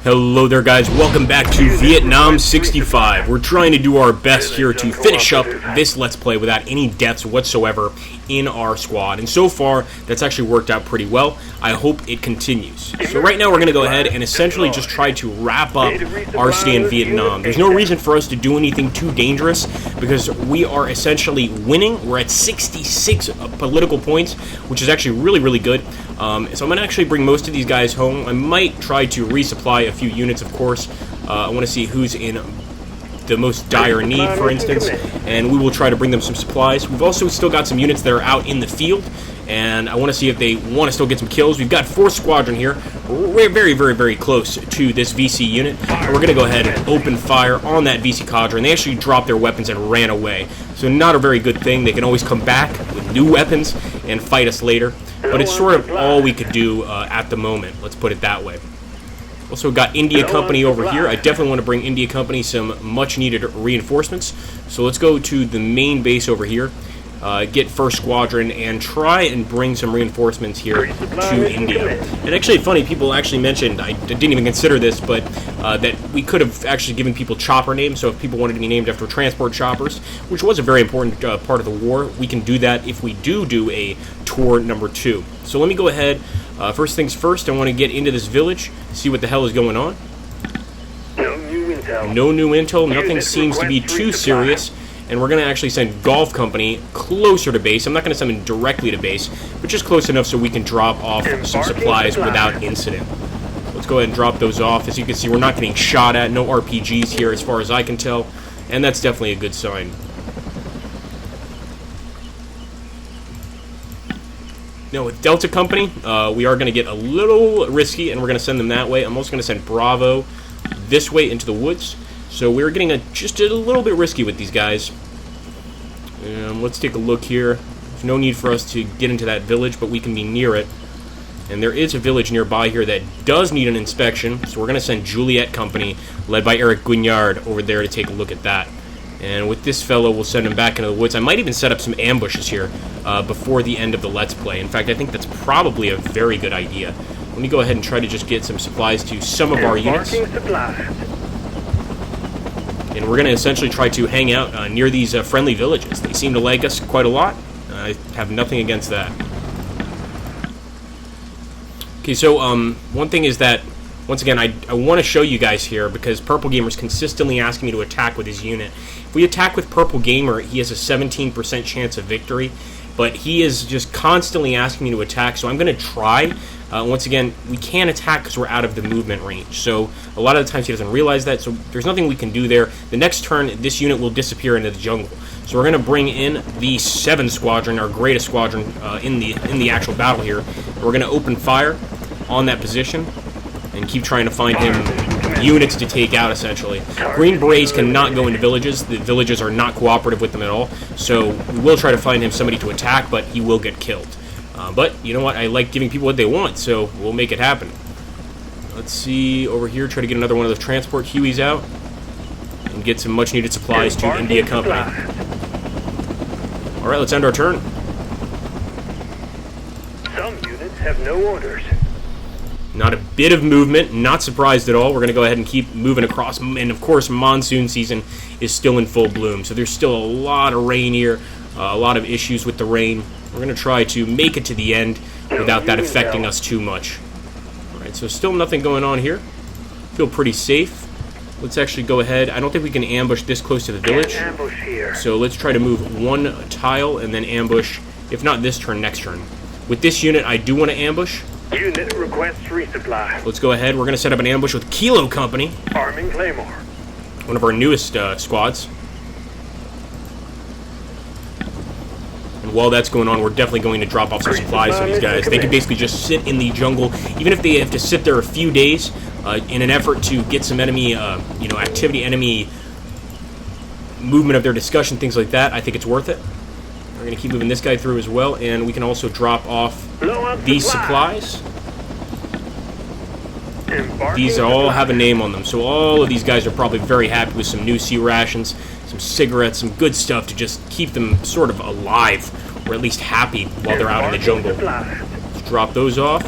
Hello there guys, welcome back to Vietnam 65. We're trying to do our best here to finish up this Let's Play without any deaths whatsoever in our squad. And so far, that's actually worked out pretty well. I hope it continues. So right now we're going to go ahead and essentially just try to wrap up our stay in Vietnam. There's no reason for us to do anything too dangerous because we are essentially winning. We're at 66 political points, which is actually really good. So I'm going to actually bring most of these guys home. I might try to resupply a few units, of course. I want to see who's in the most dire need, for instance, and we will try to bring them some supplies. We've also still got some units that are out in the field, and I want to see if they want to still get some kills. We've got 4th Squadron here. We're very close to this VC unit, and we're going to go ahead and open fire on that VC cadre, and they actually dropped their weapons and ran away. So not a very good thing. They can always come back with new weapons and fight us later, but it's sort of all we could do at the moment. Let's put it that way. Also got India Company over here. I definitely want to bring India Company some much-needed reinforcements. So let's go to the main base over here, get 1st Squadron, and try and bring some reinforcements here to India. And actually, funny, people actually mentioned, I didn't even consider this, but that we could have actually given people chopper names. So if people wanted to be named after transport choppers, which was a very important part of the war, we can do that if we do a tour number 2. So let me go ahead. First things first, I want to get into this village, see what the hell is going on. No new intel. Nothing seems to be too serious. And we're going to actually send Golf Company closer to base. I'm not going to send them directly to base, but just close enough so we can drop off some supplies without incident. Let's go ahead and drop those off. As you can see, we're not getting shot at. No RPGs here as far as I can tell. And that's definitely a good sign. Now with Delta Company, we are going to get a little risky, and we're going to send them that way. I'm also going to send Bravo this way into the woods. So we're getting just a little bit risky with these guys. Let's take a look here. There's no need for us to get into that village, but we can be near it. And there is a village nearby here that does need an inspection, so we're going to send Juliett Company, led by Guignard, over there to take a look at that. And with this fellow, we'll send him back into the woods. I might even set up some ambushes here before the end of the Let's Play. In fact, I think that's probably a very good idea. Let me go ahead and try to just get some supplies to some of our units. And we're going to essentially try to hang out near these friendly villages. They seem to like us quite a lot. I have nothing against that. Okay, so one thing is that, once again, I want to show you guys here because PurpleGamer's consistently asking me to attack with his unit. If we attack with PurpleGamer, he has a 17% chance of victory, but he is just constantly asking me to attack, so I'm going to try. Once again, we can't attack because we're out of the movement range, so a lot of the times he doesn't realize that, so there's nothing we can do there. The next turn, this unit will disappear into the jungle. So we're going to bring in the 7th Squadron, our greatest squadron in the actual battle here. We're going to open fire on that position and keep trying to find him units to take out, essentially. Green Berets cannot go into villages. The villages are not cooperative with them at all, so we will try to find him somebody to attack, but he will get killed. But, you know what, I like giving people what they want, so we'll make it happen. Let's see, over here, try to get another one of those transport Hueys out, and get some much-needed supplies to India Company. Alright, let's end our turn. Some units have no orders. Not a bit of movement, not surprised at all. We're going to go ahead and keep moving across, and of course, monsoon season is still in full bloom, so there's still a lot of rain here, a lot of issues with the rain. We're going to try to make it to the end without that affecting us too much. Alright, so still nothing going on here. Feel pretty safe. Let's actually go ahead. I don't think we can ambush this close to the village. So let's try to move one tile and then ambush, if not this turn, next turn. With this unit, I do want to ambush. Unit requests resupply. Let's go ahead. We're going to set up an ambush with Kilo Company. Arming Claymore. One of our newest squads. And while that's going on, we're definitely going to drop off some supplies for these guys. They can basically just sit in the jungle, even if they have to sit there a few days in an effort to get some enemy, activity, enemy movement of their discussion, things like that. I think it's worth it. We're going to keep moving this guy through as well, and we can also drop off these supplies. These all have a name on them, so all of these guys are probably very happy with some new sea rations, some cigarettes, some good stuff to just keep them sort of alive, or at least happy while they're out in the jungle. Let's drop those off,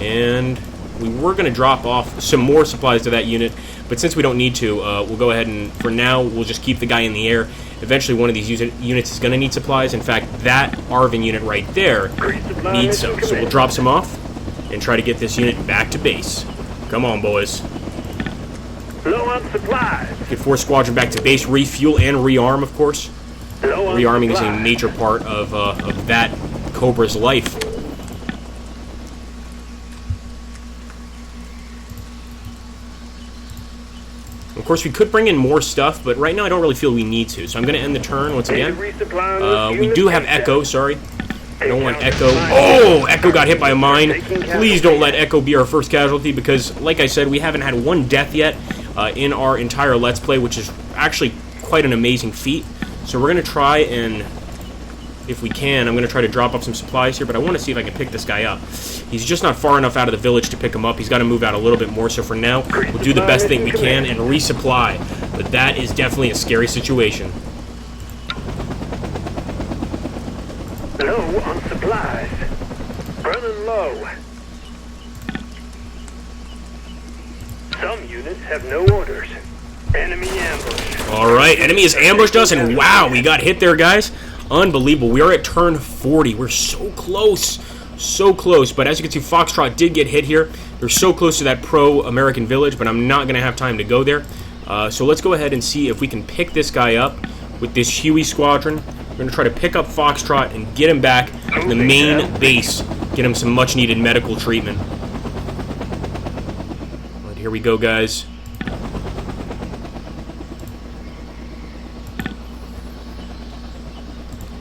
and We were going to drop off some more supplies to that unit, but since we don't need to, we'll go ahead and, for now, we'll just keep the guy in the air. Eventually, one of these units is going to need supplies. In fact, that Arvin unit right there needs some. So we'll drop some off and try to get this unit back to base. Come on, boys. Low on supplies. Get 4th Squadron back to base. Refuel and rearm, of course. Rearming is a major part of that Cobra's life. Of course, we could bring in more stuff, but right now I don't really feel we need to. So I'm going to end the turn once again. We do have Echo, sorry. I don't want Echo. Oh, Echo got hit by a mine. Please don't let Echo be our first casualty because, like I said, we haven't had one death yet in our entire Let's Play, which is actually quite an amazing feat. So we're going to try and, if we can, I'm going to try to drop off some supplies here, but I want to see if I can pick this guy up. He's just not far enough out of the village to pick him up. He's got to move out a little bit more, so for now, we'll do the best thing we can and resupply. But that is definitely a scary situation. Low on supplies. Running low. Some units have no orders. Enemy ambush. Alright, enemy has ambushed us, and wow, we got hit there, guys. Unbelievable. We are at turn 40. We're so close. So close. But as you can see, Foxtrot did get hit here. They're so close to that pro-American village, but I'm not going to have time to go there. So let's go ahead and see if we can pick this guy up with this Huey squadron. We're going to try to pick up Foxtrot and get him back to the main base. Get him some much-needed medical treatment. Right, here we go, guys.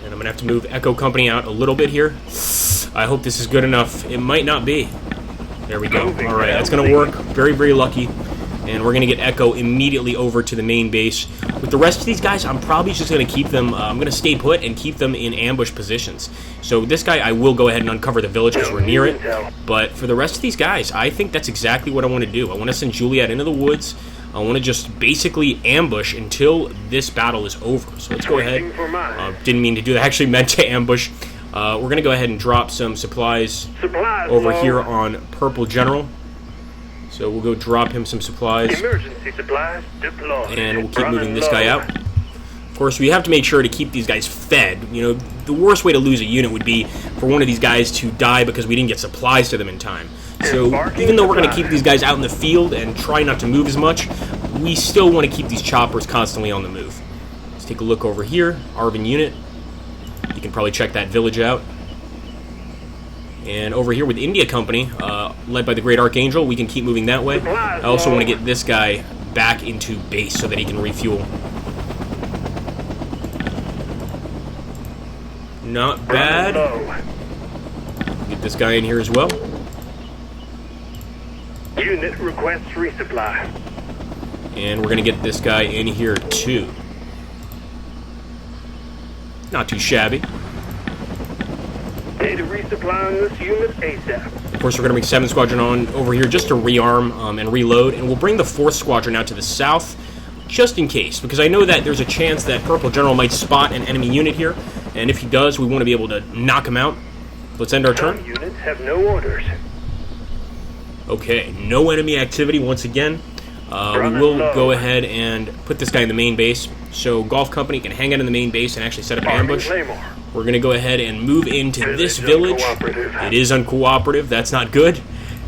And I'm going to have to move Echo Company out a little bit here. I hope this is good enough. It might not be. There we go. Alright, that's going to work. Very, very lucky. And we're going to get Echo immediately over to the main base. With the rest of these guys, I'm probably just going to keep them, I'm going to stay put and keep them in ambush positions. So this guy, I will go ahead and uncover the village because we're near it. But for the rest of these guys, I think that's exactly what I want to do. I want to send Juliett into the woods. I want to just basically ambush until this battle is over. So let's go ahead. Didn't mean to do that. I actually meant to ambush. We're going to go ahead and drop some supplies over here on PurpleGeneral. So we'll go drop him some supplies. Emergency supplies deployed. And we'll keep moving this guy out. Of course, we have to make sure to keep these guys fed. You know, the worst way to lose a unit would be for one of these guys to die because we didn't get supplies to them in time. So even though we're going to keep these guys out in the field and try not to move as much, we still want to keep these choppers constantly on the move. Let's take a look over here. Arvin unit. You can probably check that village out. And over here with India Company, led by the great Archangel, we can keep moving that way. I also want to get this guy back into base so that he can refuel. Not bad. Get this guy in here as well. Unit requests resupply. And we're going to get this guy in here too. Not too shabby. Need a resupply on this unit ASAP. Of course, we're going to bring 7th Squadron on over here just to rearm and reload. And we'll bring the 4th Squadron out to the south just in case. Because I know that there's a chance that PurpleGeneral might spot an enemy unit here. And if he does, we want to be able to knock him out. Let's end our turn. Some units have no orders. Okay, no enemy activity once again. We will go ahead and put this guy in the main base. So Golf Company can hang out in the main base and actually set up an ambush. We're going to go ahead and move into this village. It is uncooperative. That's not good.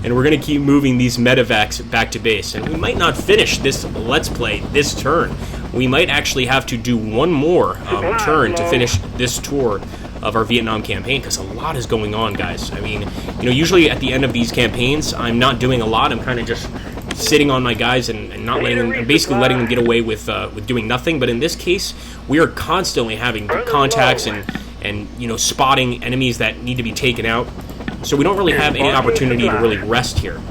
And we're going to keep moving these medevacs back to base. And we might not finish this Let's Play this turn. We might actually have to do one more turn to finish this tour of our Vietnam campaign, because a lot is going on, guys. I mean, you know, usually at the end of these campaigns, I'm not doing a lot. I'm kind of just sitting on my guys and not letting them, and basically letting them get away with doing nothing. But in this case, we are constantly having contacts and you know, spotting enemies that need to be taken out. So we don't really have any opportunity to really rest here.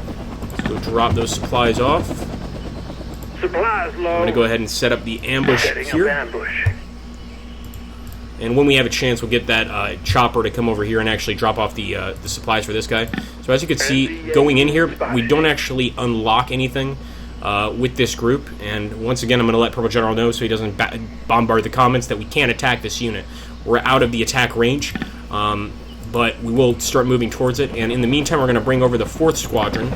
Let's go drop those supplies off. Supplies low. I'm going to go ahead and set up the ambush here. And when we have a chance, we'll get that chopper to come over here and actually drop off the supplies for this guy. So as you can see, going in here, we don't actually unlock anything with this group. And once again, I'm going to let PurpleGeneral know so he doesn't bombard the comments that we can't attack this unit. We're out of the attack range, but we will start moving towards it. And in the meantime, we're going to bring over the 4th Squadron.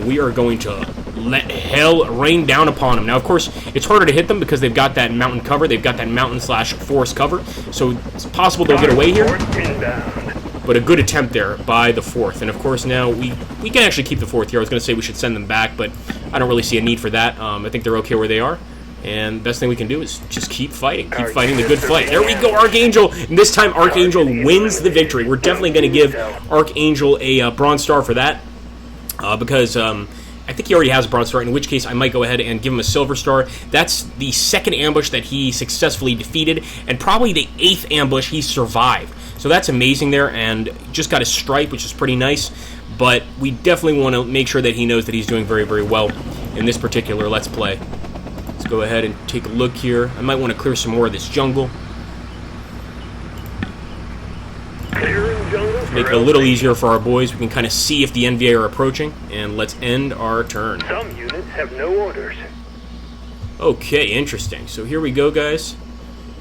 and we are going to let hell rain down upon them. Now, of course, it's harder to hit them because they've got that mountain cover. They've got that mountain/forest cover, so it's possible they'll get away here. But a good attempt there by the 4th. And, of course, now we can actually keep the 4th here. I was going to say we should send them back, but I don't really see a need for that. I think they're okay where they are. And the best thing we can do is just keep fighting. Keep fighting the good fight. There we go, Archangel. And this time, Archangel wins the victory. We're definitely going to give Archangel a Bronze Star for that. Because I think he already has a Bronze Star, in which case I might go ahead and give him a Silver Star. That's the 2nd ambush that he successfully defeated, and probably the 8th ambush he survived. So that's amazing there, and just got a stripe, which is pretty nice. But we definitely want to make sure that he knows that he's doing very, very well in this particular Let's Play. Let's go ahead and take a look here. I might want to clear some more of this jungle. Make it a little easier for our boys. We can kind of see if the NVA are approaching, and let's end our turn. Some units have no orders. Okay, interesting. So here we go, guys.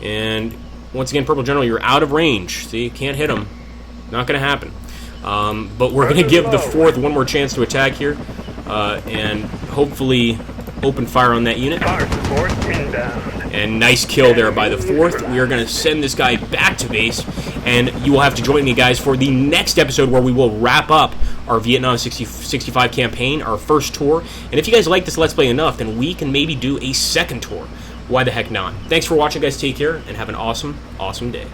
And once again, PurpleGeneral, you're out of range. See, you can't hit them. Not going to happen. But we're going to give the 4th one more chance to attack here, and hopefully open fire on that unit. Fire support inbound. And nice kill there by the 4th. We are going to send this guy back to base, and you will have to join me, guys, for the next episode where we will wrap up our Vietnam 65 campaign, our first tour. And if you guys like this Let's Play enough, then we can maybe do a 2nd tour. Why the heck not? Thanks for watching, guys. Take care, and have an awesome, awesome day.